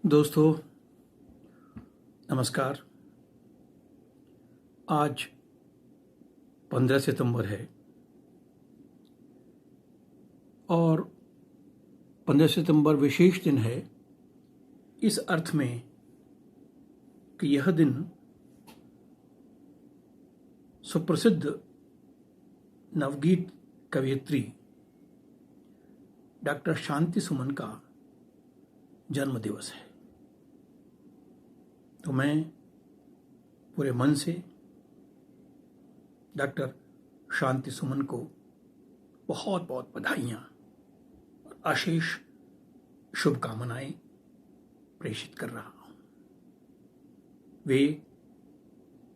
दोस्तों नमस्कार। आज 15 सितंबर है और 15 सितंबर विशेष दिन है इस अर्थ में कि यह दिन सुप्रसिद्ध नवगीत कवयित्री डॉक्टर शांति सुमन का जन्म दिवस है। तो मैं पूरे मन से डॉक्टर शांति सुमन को बहुत बहुत बधाइयाँ और अशेष शुभकामनाएं प्रेषित कर रहा हूँ। वे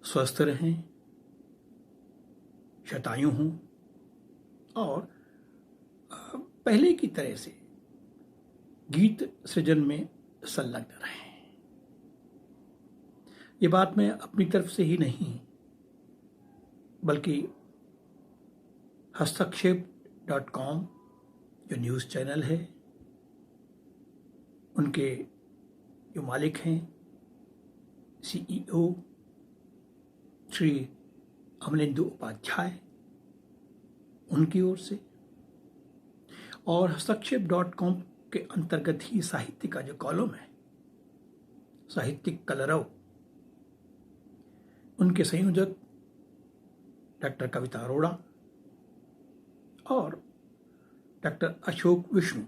स्वस्थ रहें, शतायु हों और पहले की तरह से गीत सृजन में संलग्न रहें। ये बात मैं अपनी तरफ से ही नहीं बल्कि हस्तक्षेप.com जो न्यूज़ चैनल है उनके जो मालिक हैं CEO श्री अमलेंदु उपाध्याय उनकी ओर से और हस्तक्षेप.com के अंतर्गत ही साहित्य का जो कॉलम है साहित्यिक कलरव उनके संयोजक डॉक्टर कविता अरोड़ा और डॉक्टर अशोक विष्णु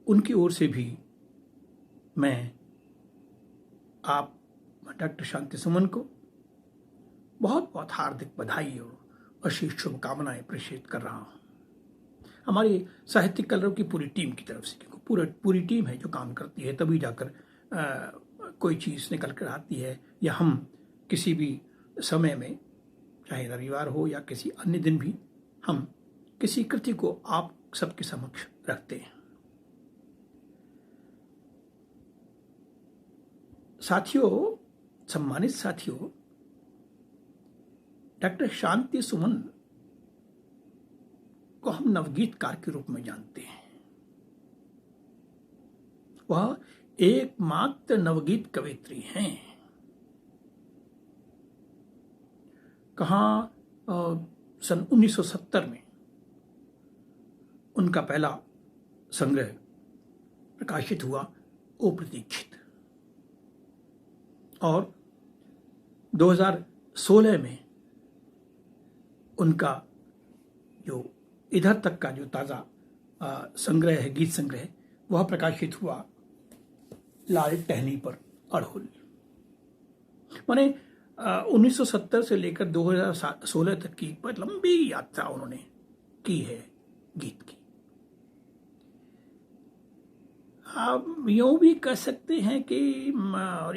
उनकी ओर से भी मैं आप डॉक्टर शांति सुमन को बहुत बहुत हार्दिक बधाई और अशेष शुभकामनाएं प्रेषित कर रहा हूँ। हमारी साहित्यिक कलरव की पूरी टीम की तरफ से, क्योंकि पूरी टीम है जो काम करती है, तभी जाकर कोई चीज़ निकल कर आती है या हम किसी भी समय में, चाहे रविवार हो या किसी अन्य दिन भी, हम किसी कृति को आप सबके समक्ष रखते हैं। साथियों, सम्मानित साथियों, डॉक्टर शांति सुमन को हम नवगीतकार के रूप में जानते हैं। वह एकमात्र नवगीत कवयित्री हैं। कहाँ सन 1970 में उनका पहला संग्रह प्रकाशित हुआ, ओ प्रतीक्षित, और 2016 में उनका जो इधर तक का जो ताज़ा संग्रह है, गीत संग्रह, वह प्रकाशित हुआ, लाल टहनी पर अड़हुल। माने 1970 से लेकर 2016 तक की बहुत लंबी यात्रा उन्होंने की है गीत की। आप यूँ भी कह सकते हैं कि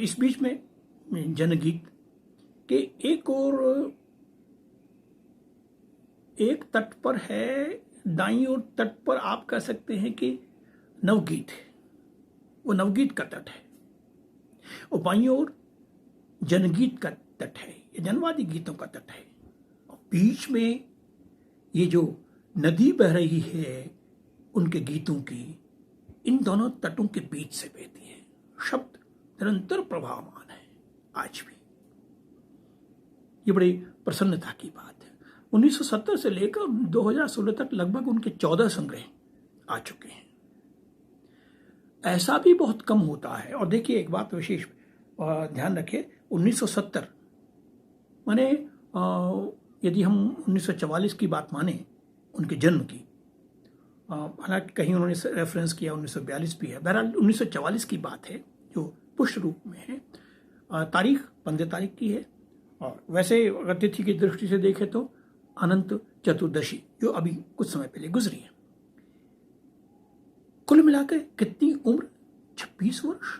इस बीच में जनगीत के एक तट पर है, दाईं ओर तट पर आप कह सकते हैं कि नवगीत है, वो नवगीत का तट है, और बाईं ओर जनगीत का तट है, ये जनवादी गीतों का तट है, और बीच में ये जो नदी बह रही है उनके गीतों की, इन दोनों तटों के बीच से बहती है। शब्द निरंतर प्रभावमान है आज भी। ये बड़ी प्रसन्नता की बात है। 1970 से लेकर 2016 तक लगभग उनके 14 संग्रह आ चुके हैं। ऐसा भी बहुत कम होता है। और देखिए, एक बात विशेष ध्यान रखें, 1970 माने यदि हम 1944 की बात माने उनके जन्म की, हालांकि कहीं उन्होंने रेफरेंस किया 1942 भी है, बहरहाल 1944 की बात है जो पुष्ट रूप में है। तारीख 15 तारीख की है, और वैसे अगर तिथि की दृष्टि से देखें तो अनंत चतुर्दशी जो अभी कुछ समय पहले गुजरी है। कुल मिलाकर कितनी उम्र? 26 वर्ष।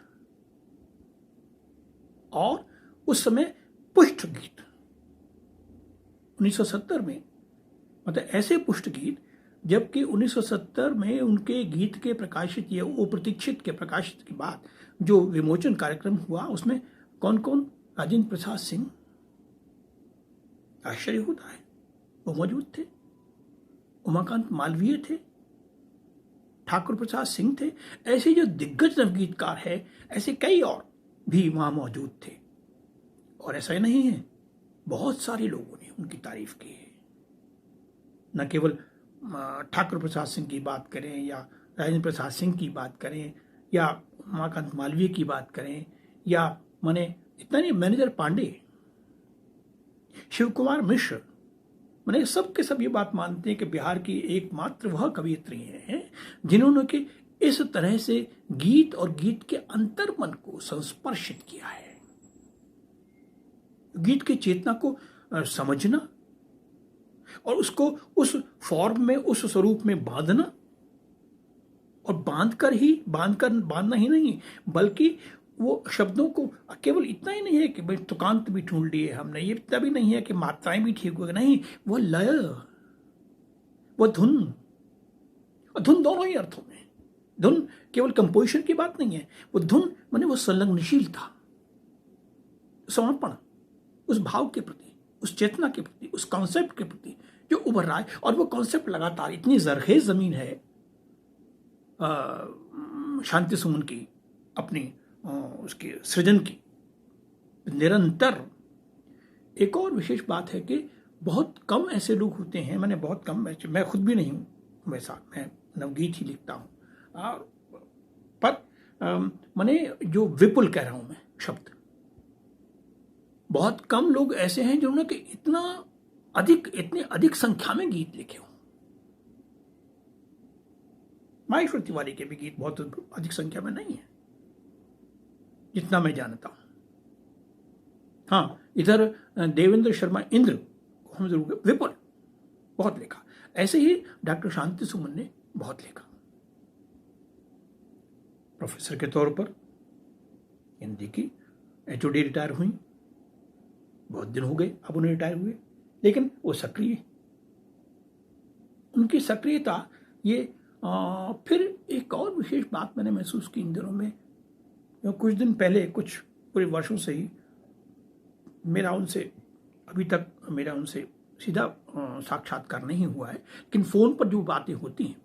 और उस समय पुष्ट गीत 1970 में, मतलब ऐसे पुष्ट गीत, जबकि 1970 में उनके गीत के प्रकाशित या ओ प्रतीक्षित के प्रकाशित के बाद जो विमोचन कार्यक्रम हुआ उसमें कौन कौन? राजेंद्र प्रसाद सिंह, आश्चर्य होता है, वो मौजूद थे। उमाकांत मालवीय थे, ठाकुर प्रसाद सिंह थे, ऐसे जो दिग्गज नवगीतकार है, ऐसे कई और भी वहां मौजूद थे। और ऐसा ही नहीं है, बहुत सारे लोगों ने उनकी तारीफ की है। न केवल ठाकुर प्रसाद सिंह की बात करें या राजेंद्र प्रसाद सिंह की बात करें या उमाकांत मालवीय की बात करें या माने इतना नहीं, मैनेजर पांडे, शिव कुमार मिश्र, मैंने सब के सब ये बात मानते हैं कि बिहार की एकमात्र वह कवयित्री हैं जिन्होंने कि इस तरह से गीत और गीत के अंतर्मन को संस्पर्शित किया है। गीत की चेतना को समझना और उसको उस फॉर्म में, उस स्वरूप में बांधना, और बांधना ही नहीं बल्कि वो शब्दों को केवल इतना ही नहीं है कि भाई तुकांत भी ढूंढ लिए हमने, ये इतना भी नहीं है कि मात्राएं भी ठीक हो गई, नहीं, वो लय, वो धुन, और धुन दोनों ही अर्थों में। धुन केवल कंपोजिशन की बात नहीं है, वो धुन माने वो संलग्नशीलता, समर्पण उस भाव के प्रति, उस चेतना के प्रति, उस कॉन्सेप्ट के प्रति जो उभर रहा है। और वो कॉन्सेप्ट लगातार इतनी जरखेज जमीन है शांति सुमन की, अपनी उसके सृजन की निरंतर। एक और विशेष बात है कि बहुत कम ऐसे लोग होते हैं, मैंने बहुत कम, मैं खुद भी नहीं हूं वैसा, मैं नवगीत ही लिखता हूं, पर मैंने जो विपुल कह रहा हूं मैं शब्द, बहुत कम लोग ऐसे हैं जिन्होंने कि इतने अधिक संख्या में गीत लिखे हों। माहेश्वर तिवारी के भी गीत बहुत अधिक संख्या में नहीं है जितना मैं जानता हूं। हाँ, इधर देवेंद्र शर्मा इंद्र को हम जरूर विपुल बहुत लिखा, ऐसे ही डॉक्टर शांति सुमन ने बहुत लिखा। प्रोफेसर के तौर पर हिंदी की एचओडी रिटायर हुई, बहुत दिन हो गए अब उन्हें रिटायर हुए, लेकिन वो सक्रिय, उनकी सक्रियता ये फिर एक और विशेष बात मैंने महसूस की इन दिनों में। कुछ दिन पहले, कुछ पूरे वर्षों से ही अभी तक मेरा उनसे सीधा साक्षात्कार नहीं हुआ है, लेकिन फोन पर जो बातें होती हैं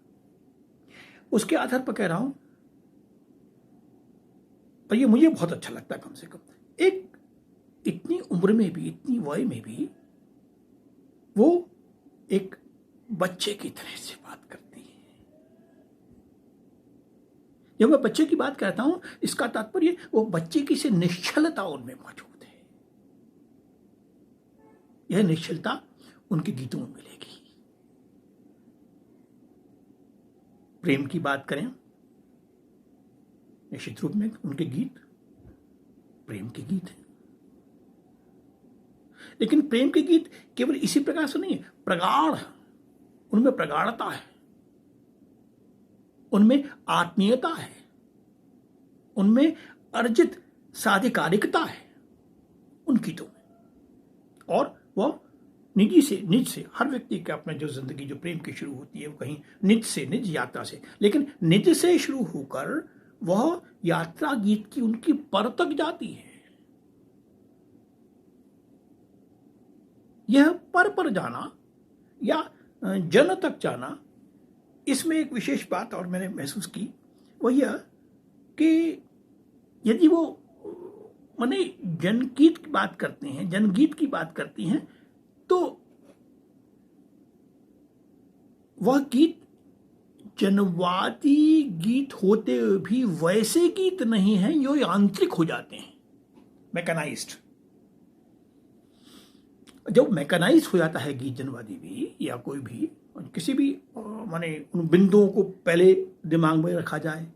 उसके आधार पर कह रहा हूं, और ये मुझे बहुत अच्छा लगता है। कम से कम एक इतनी उम्र में भी, इतनी वय में भी वो एक बच्चे की तरह से बात करती है। जब मैं बच्चे की बात करता हूं, इसका तात्पर्य वो बच्चे की से निश्चलता उनमें मौजूद है। यह निश्चलता उनके गीतों में मिलेगी। प्रेम की बात करें, निश्चित रूप में उनके गीत प्रेम के गीत हैं, लेकिन प्रेम के गीत केवल इसी प्रकार से नहीं है, प्रगाढ़, उनमें प्रगाढ़ता है, उनमें आत्मीयता है, उनमें अर्जित साधिकारिकता है उन गीतों में। और वह निज से हर व्यक्ति के अपने जो जिंदगी जो प्रेम की शुरू होती है वो कहीं निज यात्रा से, लेकिन निज से शुरू होकर वह यात्रा गीत की उनकी पर तक जाती है। यह पर जाना या जन तक जाना, इसमें एक विशेष बात और मैंने महसूस की, वो यह कि यदि वो माने जनगीत की बात करते हैं, जनगीत की बात करती हैं, तो वह गीत जनवादी गीत होते हुए भी वैसे गीत नहीं हैं, जो यांत्रिक हो जाते हैं, मैकेनाइज्ड। जब मैकेनाइज हो जाता है गीत, जनवादी भी या कोई भी, किसी भी माने उन बिंदुओं को पहले दिमाग में रखा जाए,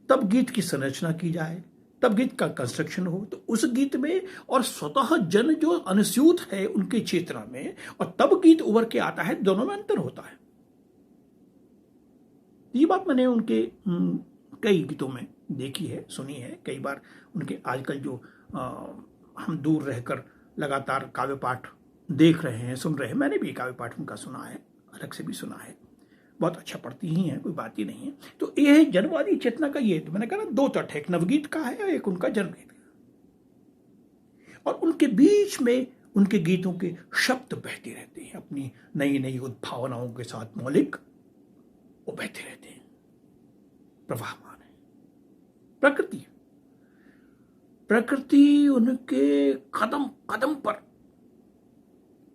तब गीत की संरचना की जाए, तब गीत का कंस्ट्रक्शन हो, तो उस गीत में और स्वतः जन जो अनुस्यूत है उनके चेतना में, और तब गीत उभर के आता है, दोनों में अंतर होता है। ये बात मैंने उनके कई गीतों में देखी है, सुनी है कई बार। उनके आजकल जो हम दूर रहकर लगातार काव्य पाठ देख रहे हैं, सुन रहे हैं, मैंने भी काव्य पाठ उनका सुना है, अलग से भी सुना है, बहुत अच्छा पढ़ती ही है, कोई बात ही नहीं है। तो ये जनवादी चेतना का, ये तो मैंने कहा ना, दो तट है, एक नवगीत का है और एक उनका जनगीत का, और उनके बीच में उनके गीतों के शब्द बहते रहते हैं अपनी नई नई उद्भावनाओं के साथ, मौलिक वो बहते रहते हैं। प्रवाहमान है। प्रकृति प्रकृति उनके कदम कदम पर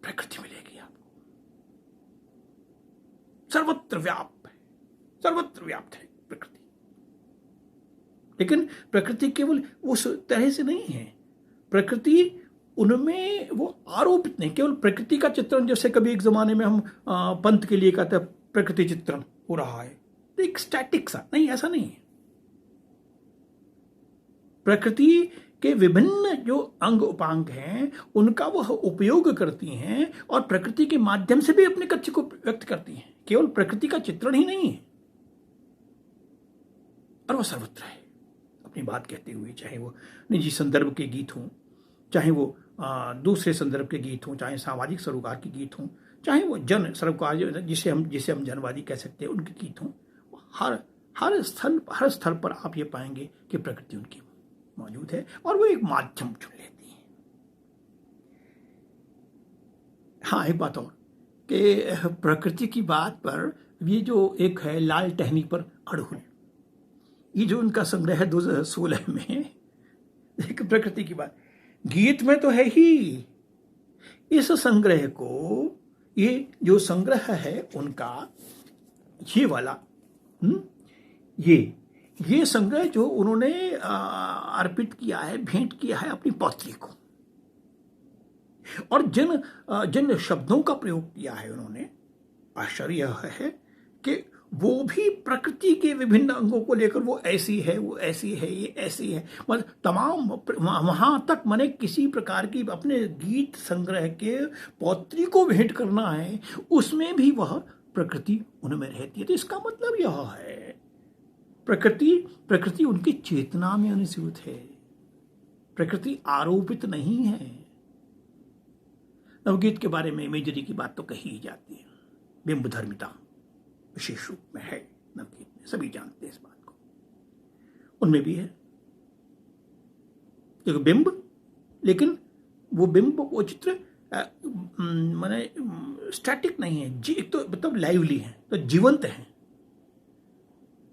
प्रकृति मिलेगी आपको, सर्वत्र व्याप्त है, सर्वत्र व्याप्त है प्रकृति। लेकिन प्रकृति केवल उस तरह से नहीं है, प्रकृति उनमें वो आरोपित नहीं, केवल प्रकृति का चित्रण, जैसे कभी एक जमाने में हम पंथ के लिए कहते हैं प्रकृति चित्रण हो रहा है, तो एक स्टैटिक सा नहीं, ऐसा नहीं है। प्रकृति के विभिन्न जो अंग उपांग हैं उनका वह उपयोग करती हैं और प्रकृति के माध्यम से भी अपने कच्चे को व्यक्त करती हैं, केवल प्रकृति का चित्रण ही नहीं है। और वह सर्वत्र है अपनी बात कहते हुए, चाहे वो निजी संदर्भ के गीत हों, चाहे वो दूसरे संदर्भ के गीत हों, चाहे सामाजिक सरोकार के गीत हों, चाहे वो जन सरोकार जिसे हम जनवादी कह सकते हैं उनके गीत हों, हर स्थल पर आप ये पाएंगे कि प्रकृति उनकी मौजूद है और वो एक माध्यम चुन लेती है। हाँ, एक बात और कि प्रकृति की बात पर ये जो एक है लाल टहनी पर अड़हुल, ये जो उनका संग्रह है 2016 में, एक प्रकृति की बात गीत में तो है ही। इस संग्रह को, ये जो संग्रह है उनका, ये वाला ये संग्रह जो उन्होंने अर्पित किया है, भेंट किया है अपनी पौत्री को, और जिन शब्दों का प्रयोग किया है उन्होंने, आश्चर्य यह है कि वो भी प्रकृति के विभिन्न अंगों को लेकर, वो ऐसी है, वो ऐसी है, ये ऐसी है, मतलब तमाम वहां तक मैंने किसी प्रकार की अपने गीत संग्रह के पौत्री को भेंट करना है, उसमें भी वह प्रकृति उनमें रहती है। तो इसका मतलब यह है प्रकृति उनकी चेतना में अनुस्यूत है, प्रकृति आरोपित नहीं है। नवगीत के बारे में इमेजरी की बात तो कही ही जाती है, बिंब धर्मिता विशेष रूप में है नवगीत में, सभी जानते हैं इस बात को, उनमें भी है एक बिंब, लेकिन वो बिंब, वो चित्र माने स्टैटिक नहीं है, एक तो मतलब लाइवली है, तो जीवंत है,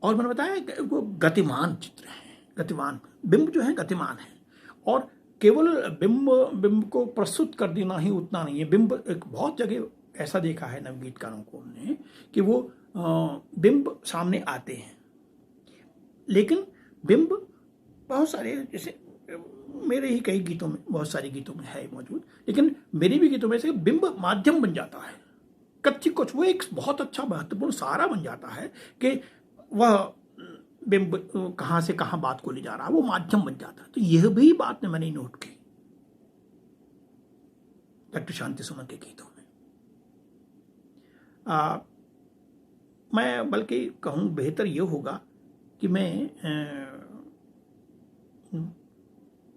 और मैंने बताया वो गतिमान चित्र है, गतिमान बिंब जो है गतिमान है, और केवल बिंब को प्रस्तुत कर देना ही उतना नहीं है। बिंब एक बहुत जगह ऐसा देखा है नवगीतकारों को हमने कि वो बिंब सामने आते हैं, लेकिन बिंब बहुत सारे, जैसे मेरे ही कई गीतों में, बहुत सारे गीतों में है मौजूद, लेकिन मेरे भी गीतों में से बिंब माध्यम बन जाता है, कच्ची कुछ वो एक बहुत अच्छा महत्वपूर्ण सहारा बन जाता है कि वह बिंब कहां से कहां बात को ले जा रहा है, वो माध्यम बन जाता है। तो यह भी बात ने मैंने नोट की डॉक्टर शांति सुमन के गीतों में। मैं बल्कि कहूं बेहतर यह होगा कि मैं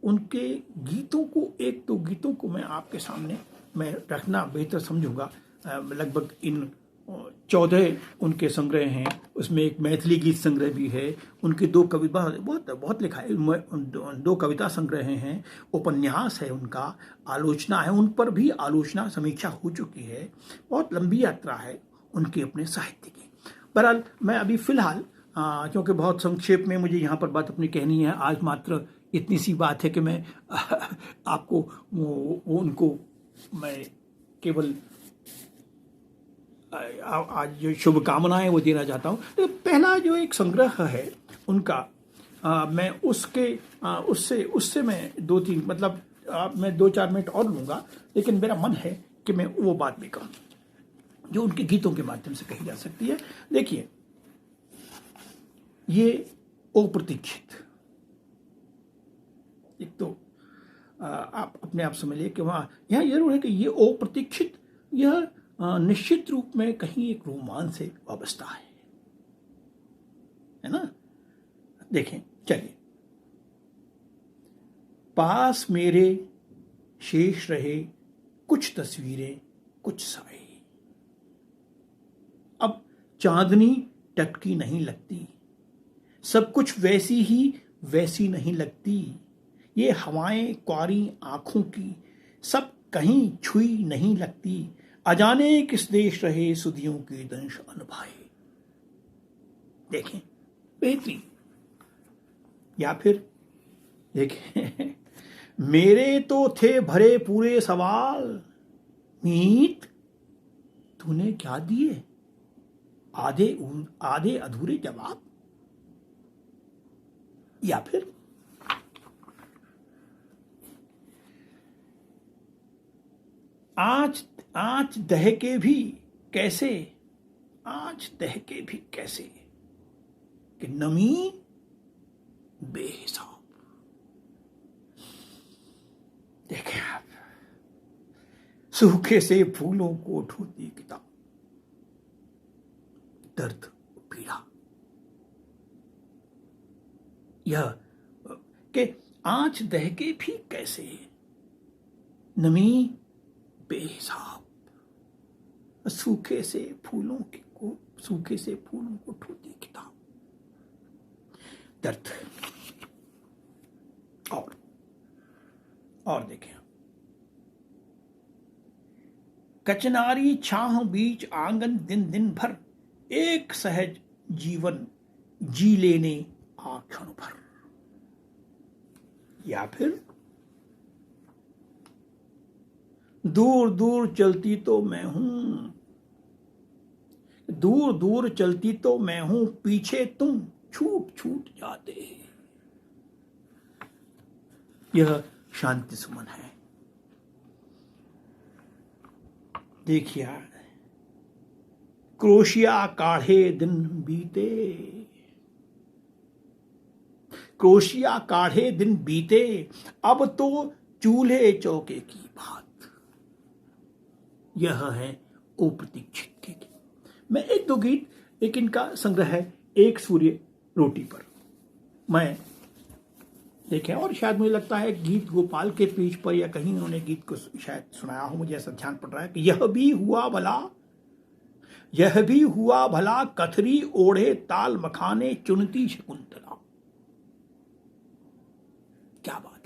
उनके गीतों को, एक दो गीतों को मैं आपके सामने मैं रखना बेहतर समझूंगा। लगभग इन 14 उनके संग्रह हैं, उसमें एक मैथिली गीत संग्रह भी है, उनके 2 कविता, बहुत लिखा है, 2 कविता संग्रह हैं, उपन्यास है उनका, आलोचना है, उन पर भी आलोचना समीक्षा हो चुकी है, बहुत लंबी यात्रा है उनके अपने साहित्य की। बहरहाल मैं अभी फिलहाल, क्योंकि बहुत संक्षेप में मुझे यहाँ पर बात अपनी कहनी है, आज मात्र इतनी सी बात है कि मैं आपको उनको मैं केवल आज जो शुभकामनाएं वो देना चाहता हूँ। तो पहला जो एक संग्रह है उनका, मैं उससे मैं 2-3 मतलब मैं 2-4 मिनट और लूँगा, लेकिन मेरा मन है कि मैं वो बात भी कहूँ जो उनके गीतों के माध्यम से कही जा सकती है। देखिए, ये अप्रतीक्षित, एक तो आप अपने आप समझिए कि वहाँ यहाँ जरूर है कि ये अप्रतीक्षित, यह निश्चित रूप में कहीं एक रोमांच से वाबस्ता है ना। देखें, चलिए, पास मेरे शेष रहे कुछ तस्वीरें, कुछ साए, अब चांदनी टपकी नहीं लगती, सब कुछ वैसी ही वैसी नहीं लगती, ये हवाएं क्वारी आंखों की सब कहीं छुई नहीं लगती, अजाने किस देश रहे सुधियों के दंश अनभाए। देखें, बेहतरीन। या फिर देखिए, मेरे तो थे भरे पूरे सवाल, मीत तूने क्या दिए आधे आधे अधूरे जवाब। या फिर आँच आँच दहके भी कैसे, आँच दहके भी कैसे कि नमी बेहिसाब। देखें आप, सूखे से फूलों को ढूंढती किताब, दर्द पीड़ा। यह कि आँच दहके भी कैसे, नमी बेहिसाब, सूखे से फूलों को ढूंढती किताब, दर्द। और देखें, कचनारी छाह बीच आंगन दिन दिन भर, एक सहज जीवन जी लेने आ क्षण भर। या फिर दूर दूर चलती तो मैं हूं, दूर दूर चलती तो मैं हूं, पीछे तुम छूट छूट जाते। यह शांति सुमन है। देखिए, क्रोशिया काढ़े दिन बीते, क्रोशिया काढ़े दिन बीते, अब तो चूल्हे चौके की बात। यह है ओ प्रतीक्षित के गीत। मैं एक दो गीत, एक इनका संग्रह है, एक सूर्य रोटी पर, मैं देखें। और शायद मुझे लगता है गीत गोपाल के पेज पर या कहीं उन्होंने गीत को शायद सुनाया हो, मुझे ऐसा ध्यान पड़ रहा है कि यह भी हुआ भला कथरी ओढ़े ताल मखाने चुनती शकुंतला। क्या बात।